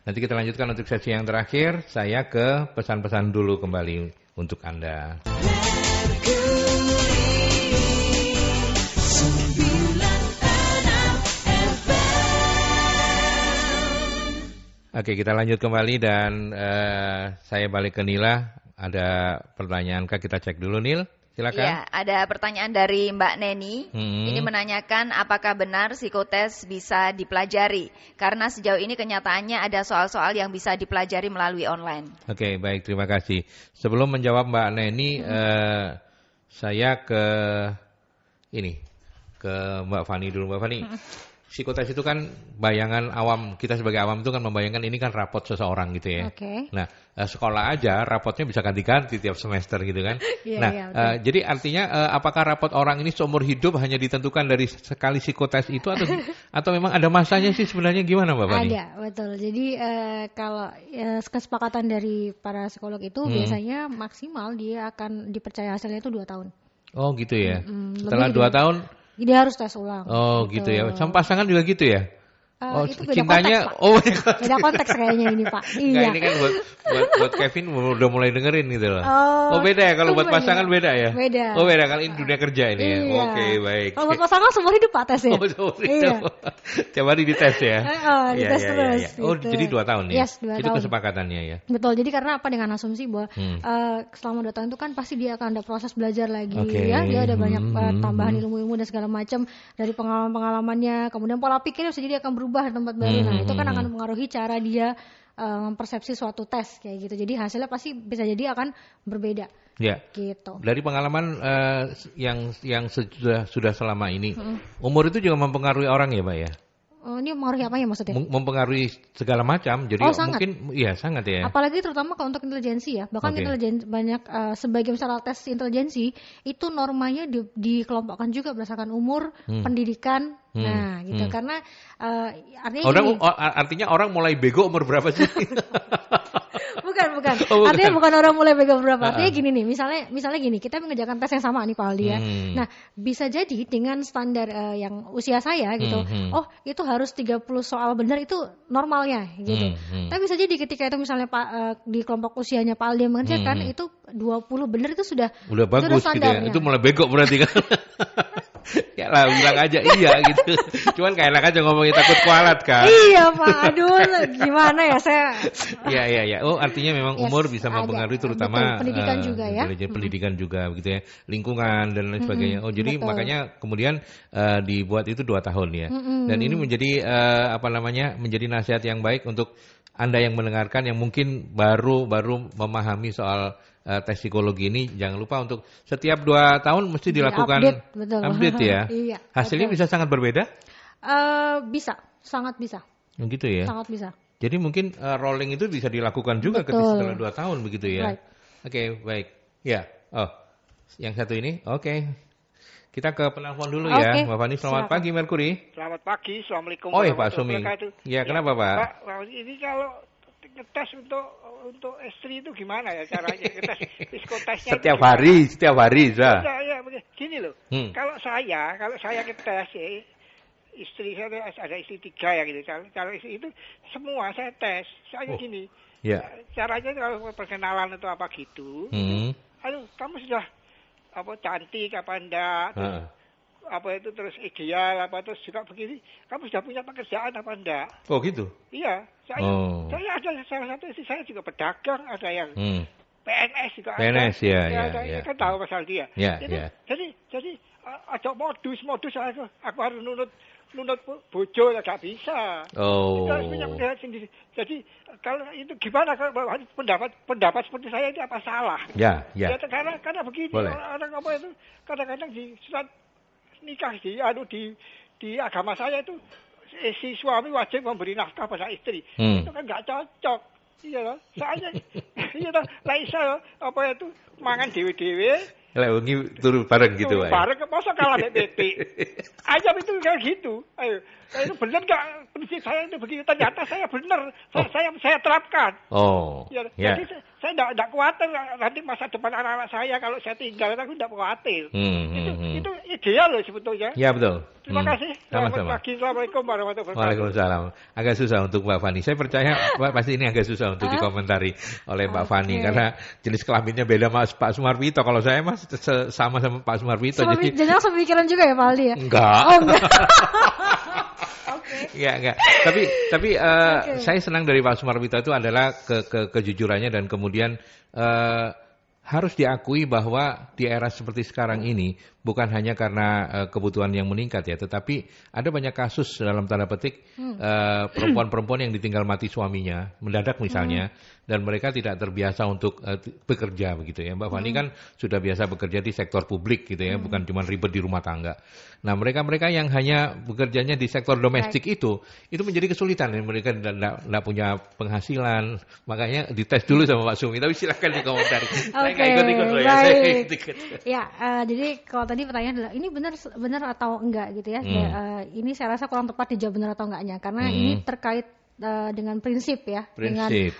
Nanti kita lanjutkan untuk sesi yang terakhir. Saya ke pesan-pesan dulu kembali untuk Anda. Oke, kita lanjut kembali dan saya balik ke Nila. Ada pertanyaan kah? Kita cek dulu, Nil. Silakan. Iya, ada pertanyaan dari Mbak Neni. Ini menanyakan apakah benar psikotes bisa dipelajari? Karena sejauh ini kenyataannya ada soal-soal yang bisa dipelajari melalui online. Oke, baik, terima kasih. Sebelum menjawab Mbak Neni, saya ke Mbak Fani dulu. Mbak Fani, psikotes itu kan bayangan awam, kita sebagai awam itu kan membayangkan ini kan rapot seseorang gitu ya. Nah, sekolah aja rapotnya bisa ganti-ganti tiap semester gitu kan. Jadi artinya apakah rapot orang ini seumur hidup hanya ditentukan dari sekali psikotes itu atau memang ada masanya sih sebenarnya, gimana Mbak Fani? Ada, betul. Jadi kalau kesepakatan dari para psikolog itu biasanya maksimal dia akan dipercaya hasilnya itu 2 tahun. Oh gitu ya. Setelah 2 tahun Dia harus tes ulang. Oh gitu ya. Sama pasangan juga gitu ya? Itu beda cintanya, konteks, Pak. Beda konteks kayaknya ini, Pak. Iya. Nggak, ini kan buat Kevin udah mulai dengerin gitu loh. Oh beda ya, kalau buat pasangan beda ya? Beda. Oh beda, kalau ini dunia kerja ini ya? Iya. Oke, baik. Kalau buat pasangan seumur hidup Pak tes ya? Oh seumur hidup. Tiap hari dites ya? Dites terus. Iya. Oh gitu. jadi 2 tahun ya? Yes, 2 tahun. Itu kesepakatannya ya? Betul, jadi karena apa, dengan asumsi bahwa selama 2 tahun itu kan pasti dia akan ada proses belajar lagi ya. Dia ada banyak tambahan ilmu-ilmu dan segala macam dari pengalaman-pengalamannya. Kemudian pola pikirnya bisa jadi akan berubah di tempat baru. Nah, itu kan akan mempengaruhi cara dia mempersepsi suatu tes kayak gitu. Jadi hasilnya pasti bisa jadi akan berbeda. Ya. Gitu. Dari pengalaman yang sudah selama ini, umur itu juga mempengaruhi orang ya, Pak ya? Ini mempengaruhi apa ya maksudnya? Mempengaruhi segala macam. Jadi mungkin iya sangat ya. Apalagi terutama kalau untuk intelijensi ya. Bahkan intelijensi banyak sebagai misalnya tes intelijensi itu normanya dikelompokkan juga berdasarkan umur, pendidikan. Nah, gitu. Karena artinya orang mulai bego umur berapa sih? Bukan. Artinya bukan orang mulai bego berapa. Artinya gini nih, misalnya gini, kita mengerjakan tes yang sama nih Pak Aldi ya. Nah, bisa jadi dengan standar yang usia saya gitu. Oh, itu harus 30 soal benar, itu normalnya gitu. Tapi bisa jadi ketika itu misalnya di kelompok usianya Pak Aldi mengerjakan itu 20 benar, itu sudah bagus gitu ya. Itu mulai bego berarti kan. Ya lah, bilang aja iya gitu. Cuman kayak enak aja ngomongin takut kualat kan. Iya Pak, aduh gimana ya saya. Iya. Oh artinya memang umur bisa mempengaruhi terutama pendidikan juga ya. Pendidikan juga begitu ya, lingkungan dan lain sebagainya. Oh jadi makanya kemudian dibuat itu 2 tahun ya. Dan ini menjadi menjadi nasihat yang baik untuk Anda yang mendengarkan yang mungkin baru memahami soal tes psikologi ini. Jangan lupa untuk setiap 2 tahun mesti dilakukan update ya. Iya, hasilnya bisa sangat berbeda? Bisa, sangat bisa. Gitu ya. Sangat bisa. Jadi mungkin rolling itu bisa dilakukan juga setelah 2 tahun begitu ya. Right. Oke, baik. Ya. Oh, yang satu ini. Oke. Kita ke penelpon dulu ya, Mbak Fani. Selamat pagi, Merkuri. Selamat pagi, Assalamualaikum. Oh ya Pak Sumi. Ya, kenapa Pak? Pak, ini kalau ngetes untuk istri itu gimana ya caranya? Ngetes psikotesnya. Setiap hari, Za. Ya, gini loh. Kalau saya ngetes istri saya ada istri 3 ya gitu. Kalau istri itu semua saya tes. Saya gini. Ya. Caranya kalau perkenalan atau apa gitu. Aduh, kamu sudah cantik apa enggak? Terus ideal terus juga begini, kamu sudah punya pekerjaan apa enggak? Oh gitu? Iya, saya ada salah satu istri saya juga pedagang, ada yang PNS juga PNS, ada. Ya. Kan tahu masalah dia. Jadi ada modus aku harus nunut bojo nggak bisa. Itu harus punya pendapat sendiri. Jadi kalau itu gimana kalau pendapat seperti saya itu apa salah? Ya. Karena begini orang itu kadang-kadang di surat nikah di agama saya itu si suami wajib memberi nafkah pada istri. Itu kan nggak cocok. Iya loh. Soalnya Laisa mangan dewe-dewe. Lagi turun bareng gitu, Pak. Bareng, masa kalah BP. Ajab itu kayak gitu. Ayo, itu benar nggak prinsip saya itu begitu? Ternyata saya benar, saya terapkan. Ya. Jadi saya tidak khawatir nanti masa depan anak-anak saya kalau saya tinggal, aku tidak khawatir. Itu ideal loh sebetulnya. Ya betul. Terima kasih. Sama-sama. Assalamualaikum warahmatullahi wabarakatuh. Waalaikumsalam. Agak susah untuk Mbak Fani. Saya percaya pasti ini agak susah untuk dikomentari oleh Mbak Fani karena jenis kelaminnya beda Mas Pak Sumarwito. Kalau saya Mas sama Pak Sumarwito. Jangan sepemikiran juga ya Pak Aldi ya? Enggak. Oh enggak. Ya enggak. Tapi saya senang dari Pak Sumarwito itu adalah kejujurannya dan kemudian harus diakui bahwa di era seperti sekarang ini bukan hanya karena kebutuhan yang meningkat ya, tetapi ada banyak kasus dalam tanda petik perempuan-perempuan yang ditinggal mati suaminya mendadak misalnya, dan mereka tidak terbiasa untuk bekerja begitu ya. Mbak Fani kan sudah biasa bekerja di sektor publik gitu ya, bukan cuma ribet di rumah tangga. Nah mereka yang hanya bekerjanya di sektor domestik itu menjadi kesulitan. Mereka tidak punya penghasilan, makanya dites dulu sama Pak Sumi. Tapi silakan dikomentari. Saya nggak ikut-ikut loh ya. Ya, jadi kalau tadi pertanyaan adalah ini benar atau enggak gitu ya. Ini saya rasa kurang tepat dijawab benar atau enggaknya, karena ini terkait dengan prinsip ya,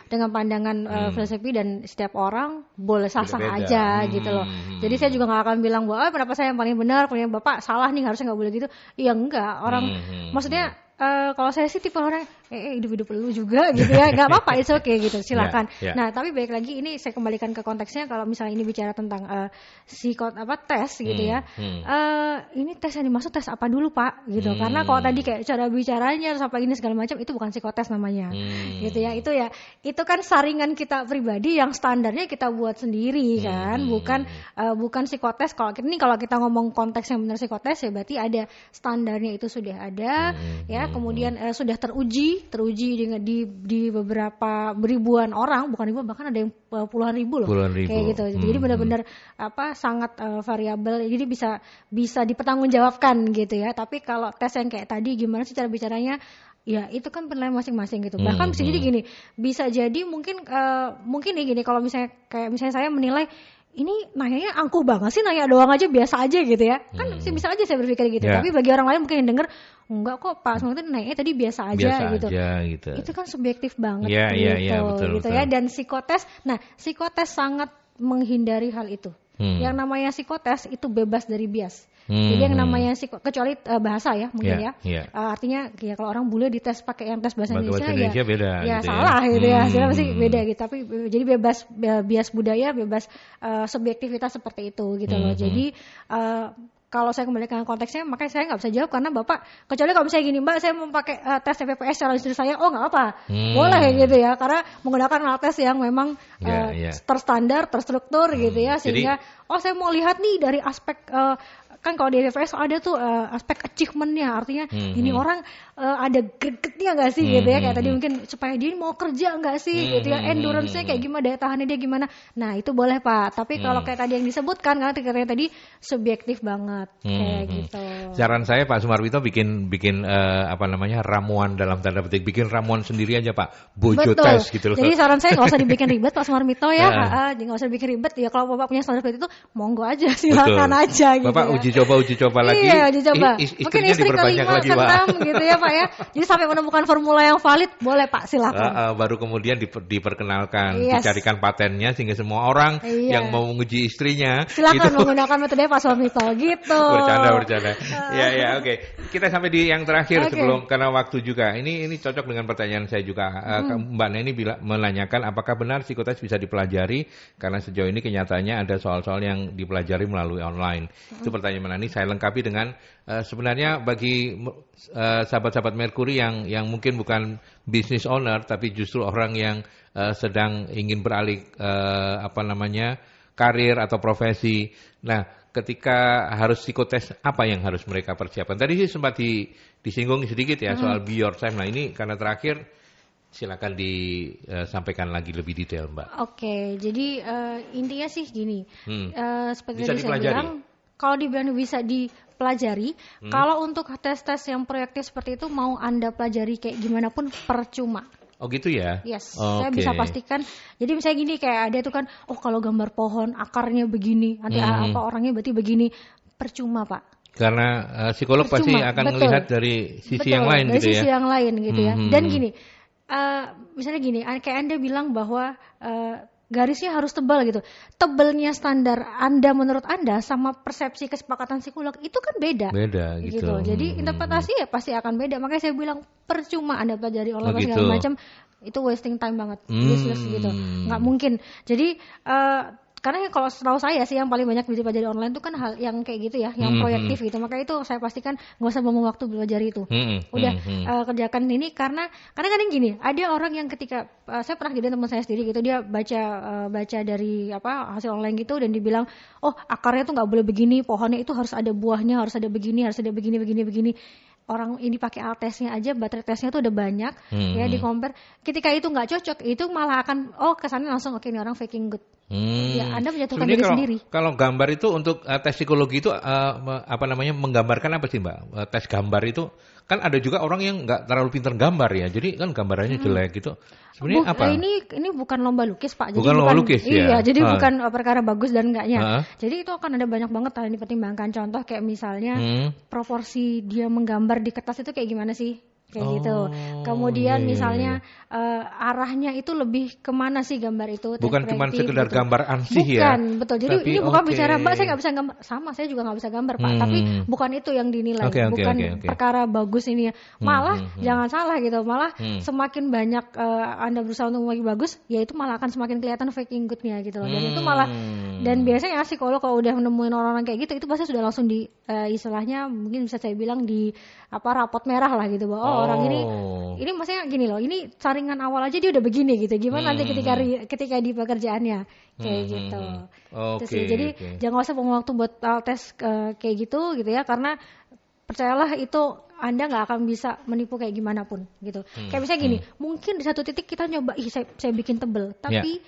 dengan pandangan filosofi, dan setiap orang boleh sah-sah aja gitu loh. Jadi saya juga nggak akan bilang bahwa pendapat saya yang paling benar, punya Bapak salah nih, harusnya nggak boleh gitu. Iya enggak, orang maksudnya kalau saya sih tipe orang hidup-hidup lu juga gitu ya, nggak apa-apa, it's okay gitu, silakan. Nah tapi balik lagi ini saya kembalikan ke konteksnya, kalau misalnya ini bicara tentang tes gitu ya, ini tes yang dimaksud tes apa dulu Pak gitu, karena kalau tadi kayak cara bicaranya terus apa ini segala macam, itu bukan psikotes namanya, gitu ya, itu kan saringan kita pribadi yang standarnya kita buat sendiri kan, bukan psikotes. Kalau kita ngomong konteks yang benar psikotes ya berarti ada standarnya, itu sudah ada ya, kemudian sudah teruji di beberapa ribuan orang, bukan ribuan, bahkan ada yang puluhan ribu loh, kayak gitu. Jadi benar-benar sangat variabel, jadi bisa dipertanggungjawabkan gitu ya. Tapi kalau tes yang kayak tadi gimana sih cara bicaranya, ya itu kan penilaian masing-masing gitu. Bahkan bisa jadi gini, bisa jadi mungkin nih gini, kalau misalnya saya menilai ini nanyanya angkuh banget sih, nanya doang aja biasa aja gitu ya, kan bisa aja saya berpikir gitu. Tapi bagi orang lain mungkin yang denger, enggak kok Pak Sugeng nanya tadi biasa aja gitu. Itu kan subjektif banget betul. Ya. Dan psikotes sangat menghindari hal itu. Yang namanya psikotes itu bebas dari bias. Jadi yang namanya kecuali bahasa ya mungkin artinya ya kalau orang bule dites pakai yang tes bahasa Indonesia beda, ya gitu salah gitu ya, hasilnya pasti beda gitu. Tapi jadi bebas bias budaya, bebas subjektivitas seperti itu gitu loh. Jadi kalau saya kembalikan konteksnya, makanya saya nggak bisa jawab karena Bapak, kecuali kalau misalnya gini Mbak, saya mau pakai tes TPPS secara istri saya, nggak apa, boleh gitu ya, karena menggunakan alat tes yang memang terstandar, terstruktur gitu ya, sehingga saya mau lihat nih dari aspek kan kalau di TPPS ada tuh aspek achievement-nya, artinya ini orang ada gregetnya nggak sih gitu ya, kayak tadi mungkin supaya dia mau kerja nggak sih gitu ya, endurance-nya kayak gimana, daya tahannya dia gimana. Nah itu boleh Pak, tapi kalau kayak tadi yang disebutkan, karena katanya tadi subjektif banget kayak gitu. Saran saya Pak Sumarwito bikin ramuan dalam tanda petik, bikin ramuan sendiri aja Pak, bojo tes gitu loh. Jadi saran saya nggak usah dibikin ribet Pak Sumarwito ya, nggak usah dibikin ribet ya. Kalau Bapak punya standar seperti itu, monggo aja, silakan aja gitu. Bapak uji coba lagi. Iya, uji coba. Mungkin istri kelima, keenam gitu ya Pak ya. Jadi sampai menemukan formula yang valid, boleh Pak, silakan. Baru kemudian diperkenalkan, dicarikan patennya sehingga semua orang yang mau menguji istrinya silakan menggunakan metode Pak Sumarwito gitu. Bercanda. Ya, oke. Kita sampai di yang terakhir sebelum, karena waktu juga. Ini cocok dengan pertanyaan saya juga. Mbak Neni menanyakan apakah benar psikotes bisa dipelajari, karena sejauh ini kenyataannya ada soal-soal yang dipelajari melalui online. Itu pertanyaan Mbak Neni. Saya lengkapi dengan sebenarnya bagi sahabat-sahabat Merkuri yang mungkin bukan business owner, tapi justru orang yang sedang ingin beralih karir atau profesi. Nah, ketika harus psikotes, apa yang harus mereka persiapkan? Tadi sih sempat disinggung sedikit ya soal be yourself. Nah ini karena terakhir, silakan disampaikan lagi lebih detail Mbak. Oke, jadi intinya sih gini, seperti bisa tadi saya bilang, kalau dibilang bisa dipelajari, kalau untuk tes-tes yang proyektif seperti itu mau Anda pelajari kayak gimana pun percuma. Oh gitu ya? Yes, saya bisa pastikan. Jadi misalnya gini, kayak ada itu kan, kalau gambar pohon akarnya begini, nanti orangnya berarti begini, percuma Pak. Karena psikolog pasti akan melihat dari sisi yang lain gitu ya? Dari sisi yang lain gitu ya. Dan gini, misalnya gini, kayak Anda bilang bahwa garisnya harus tebal gitu. Tebalnya standar Anda menurut Anda sama persepsi kesepakatan psikolog itu kan beda. Beda gitu. Jadi interpretasi ya pasti akan beda. Makanya saya bilang percuma Anda pelajari online segala macam, itu wasting time banget. Useless gitu. Nggak mungkin. Jadi karena kalau setahu saya sih yang paling banyak dipelajari online itu kan hal yang kayak gitu ya, yang proyektif gitu. Makanya itu saya pastikan nggak usah buang waktu belajar itu. Udah kerjakan ini karena kadang-kadang gini, ada orang yang ketika saya pernah jadi teman saya sendiri gitu, dia baca dari hasil online gitu dan dibilang, akarnya tuh nggak boleh begini, pohonnya itu harus ada buahnya, harus ada begini, harus ada begini. Orang ini pakai alat tesnya aja, baterai tesnya tuh udah banyak ya, di compare. Ketika itu nggak cocok, itu malah akan kesannya langsung ini orang faking good. Ya, Anda menjatuhkan diri sendiri. Kalau gambar itu untuk tes psikologi itu menggambarkan apa sih Mbak? Tes gambar itu kan ada juga orang yang nggak terlalu pintar gambar ya, jadi kan gambarannya jelek gitu. Sebenarnya apa? Ini bukan lomba lukis Pak. Bukan lomba lukis ya? Iya, jadi bukan perkara bagus dan enggaknya. Jadi itu akan ada banyak banget hal yang dipertimbangkan. Contoh kayak misalnya proporsi dia menggambar di kertas itu kayak gimana sih? kayak gitu. Kemudian misalnya arahnya itu lebih kemana sih gambar itu? Bukan cuma sekedar gitu. gambar ansih ya? Bukan, betul. Jadi ini bukan bicara Mbak saya nggak bisa gambar, sama saya juga nggak bisa gambar Pak. Tapi bukan itu yang dinilai, bukan perkara bagus ini ya. Malah jangan salah gitu, malah semakin banyak Anda berusaha untuk membuat bagus, ya itu malah akan semakin kelihatan faking goodnya gitu loh. Dan itu malah, dan biasanya psikolog kalau udah menemuin orang-orang kayak gitu, itu pasti sudah langsung di istilahnya mungkin bisa saya bilang di rapot merah lah gitu, bahwa orang ini maksudnya gini loh, ini saringan awal aja dia udah begini gitu, gimana nanti ketika di pekerjaannya kayak gitu. Jadi jangan usah buang waktu buat tes kayak gitu ya, karena percayalah itu Anda nggak akan bisa menipu kayak gimana pun gitu. Kayak misalnya gini, mungkin di satu titik kita nyoba, saya bikin tebel, tapi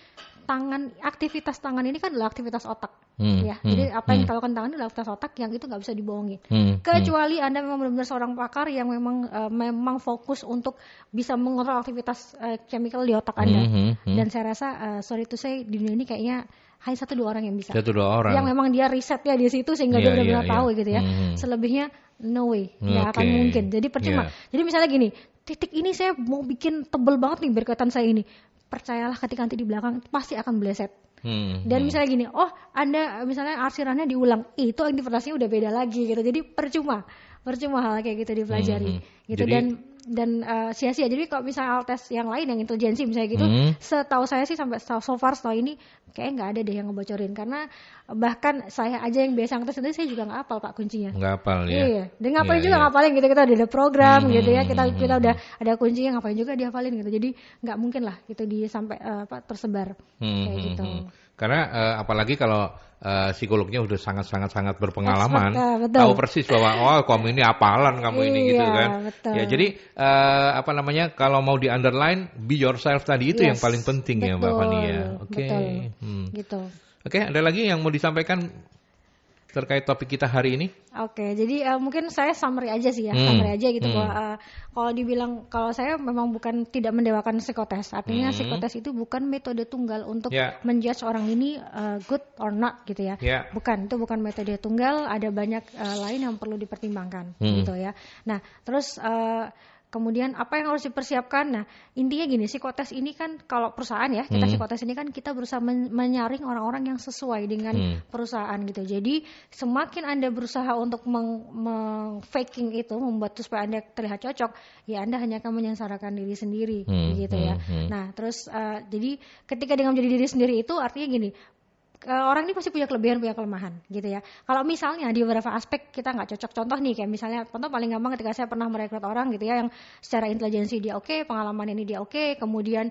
aktivitas tangan ini kan adalah aktivitas otak, ya. Jadi apa yang dilakukan tangan ini adalah aktivitas otak yang itu nggak bisa dibohongin. Kecuali Anda memang benar-benar seorang pakar yang memang fokus untuk bisa mengontrol aktivitas chemical di otak Anda. Dan saya rasa sorry to say di dunia ini kayaknya hanya 1-2 orang yang bisa. 1-2 orang. Yang memang dia risetnya di situ sehingga dia benar-benar tahu gitu ya. Selebihnya no way, nggak akan mungkin. Jadi percuma. Jadi misalnya gini, titik ini saya mau bikin tebel banget nih berkaitan saya ini. Percayalah ketika nanti di belakang pasti akan meleset. Dan misalnya gini, Anda misalnya arsirannya diulang, itu aktivitasnya udah beda lagi gitu. Jadi percuma hal kayak gitu dipelajari gitu. Jadi, dan sia-sia. Jadi kalau misalnya tes yang lain yang intelijensi misalnya gitu, setahu saya sih sampai so far setelah ini kayaknya nggak ada deh yang ngebocorin, karena bahkan saya aja yang biasa ngetes itu saya juga nggak hafal Pak kuncinya. Nggak hafal ya. Iya. Dan ngapalin juga ngapalin gitu, kita udah ada program gitu ya, kita udah ada kuncinya, ngapain juga dihafalin gitu. Jadi nggak mungkin lah gitu sampai tersebar kayak gitu. Karena apalagi kalau psikolognya udah sangat berpengalaman, tahu persis bahwa kamu ini hafalan kamu ini gitu kan. Betul. Ya jadi kalau mau di underline be yourself tadi itu yang paling penting ya Mbak Fani ya. Oke. Gitu. Oke, ada lagi yang mau disampaikan terkait topik kita hari ini? Oke, jadi mungkin saya summary aja sih ya, summary aja gitu bahwa kalau saya memang tidak mendewakan psikotes, artinya psikotes itu bukan metode tunggal untuk menjudge orang ini good or not gitu ya. Bukan, itu bukan metode tunggal, ada banyak lain yang perlu dipertimbangkan gitu ya. Nah, terus kemudian apa yang harus dipersiapkan? Nah, intinya gini, psikotes ini kan kalau perusahaan ya, kita psikotes ini kan kita berusaha menyaring orang-orang yang sesuai dengan perusahaan gitu. Jadi semakin Anda berusaha untuk faking itu, membuat supaya Anda terlihat cocok, ya Anda hanya akan menyengsarakan diri sendiri gitu ya. Nah, terus jadi ketika dengan menjadi diri sendiri itu artinya gini, orang ini pasti punya kelebihan, punya kelemahan gitu ya. Kalau misalnya di beberapa aspek kita nggak cocok, contoh nih kayak misalnya, contoh paling gampang ketika saya pernah merekrut orang gitu ya, yang secara intelijensi dia oke, pengalaman ini dia oke, kemudian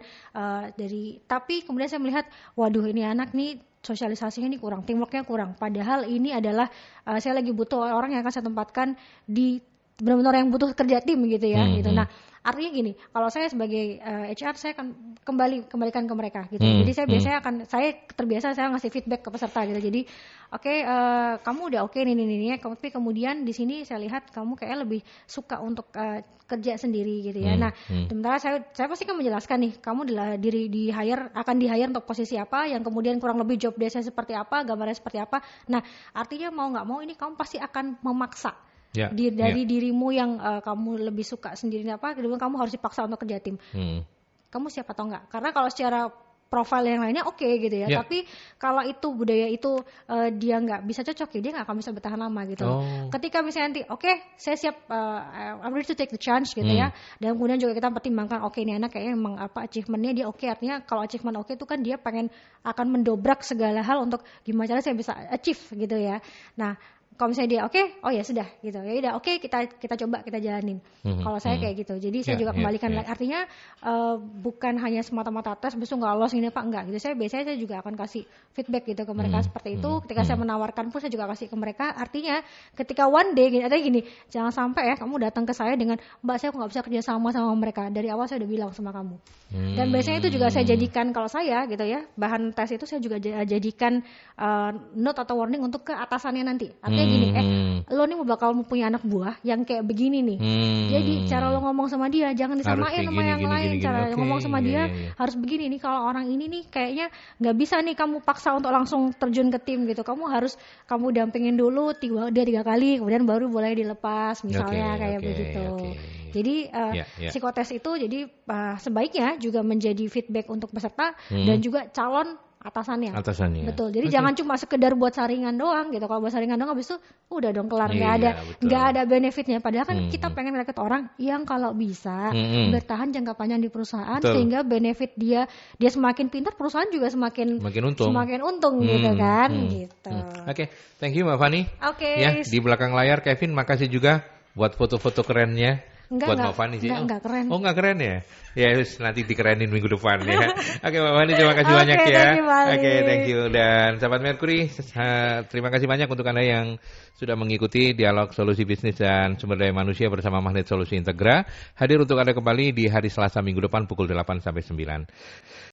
tapi kemudian saya melihat, waduh ini anak nih sosialisasinya ini kurang, teamworknya kurang. Padahal ini adalah saya lagi butuh orang yang akan saya tempatkan di benar-benar yang butuh kerja tim gitu ya gitu. Nah, artinya gini, kalau saya sebagai HR saya akan kembalikan ke mereka gitu. Jadi saya terbiasa saya ngasih feedback ke peserta gitu. Jadi kamu udah oke nih tapi kemudian di sini saya lihat kamu kayak lebih suka untuk kerja sendiri gitu ya. Nah, sementara saya pasti kan menjelaskan nih, kamu akan di hire untuk posisi apa, yang kemudian kurang lebih job desk-nya seperti apa, gambarnya seperti apa. Nah, artinya mau nggak mau ini kamu pasti akan memaksa dari dirimu yang kamu lebih suka sendiri kemudian kamu harus dipaksa untuk kerja tim. Kamu siap atau enggak? Karena kalau secara profil yang lainnya oke gitu ya, tapi kalau itu budaya itu dia nggak bisa cocok, ya dia nggak akan bisa bertahan lama gitu. Ketika misalnya nanti saya siap, I'm ready to take the chance gitu ya, dan kemudian juga kita pertimbangkan ini anak kayaknya memang achievementnya dia oke, artinya kalau achievement oke itu kan dia akan mendobrak segala hal untuk gimana cara saya bisa achieve gitu ya. Nah, kalau misalnya dia ya sudah gitu, ya udah kita coba, kita jalanin. Kalau saya kayak gitu, jadi saya juga kembalikan lagi. Artinya bukan hanya semata-mata tes, besok nggak lolos ini Pak, enggak gitu. Saya juga akan kasih feedback gitu ke mereka seperti itu. Ketika saya menawarkan pun saya juga kasih ke mereka. Artinya ketika one day gini, jangan sampai ya kamu datang ke saya dengan, Mbak saya nggak bisa kerja sama mereka. Dari awal saya udah bilang sama kamu. Dan biasanya itu juga saya jadikan, kalau saya gitu ya, bahan tes itu saya juga jadikan note atau warning untuk ke atasannya nanti. Artinya gini, lo nih bakal punya anak buah yang kayak begini nih. Jadi cara lo ngomong sama dia jangan disamain sama yang lain. Cara ngomong sama dia harus begini nih. Kalau orang ini nih kayaknya nggak bisa nih kamu paksa untuk langsung terjun ke tim gitu. Kamu dampingin dulu dia 3 kali, kemudian baru boleh dilepas misalnya begitu. Jadi psikotes itu jadi sebaiknya juga menjadi feedback untuk peserta dan juga calon atasannya. Betul. Jadi jangan cuma sekedar buat saringan doang gitu. Kalau buat saringan doang habis itu udah dong kelar, nggak ada benefitnya. Padahal kan kita pengen rekrut orang yang kalau bisa bertahan jangka panjang di perusahaan, sehingga benefit dia semakin pintar, perusahaan juga semakin untung gitu kan. Gitu. Oke, thank you Mbak Fani. Ya, di belakang layar Kevin, makasih juga buat foto-foto kerennya. Mbak Fani sih. Enggak keren. Oh, enggak keren ya? Ya, nanti dikerenin minggu depan ya. Oke, Mbak Fani, terima kasih banyak ya. Oke, thank you. Dan sahabat Mercury, terima kasih banyak untuk Anda yang sudah mengikuti dialog solusi bisnis dan sumber daya manusia bersama Magnet Solusi Integra. Hadir untuk Anda kembali di hari Selasa minggu depan pukul 8 sampai 9.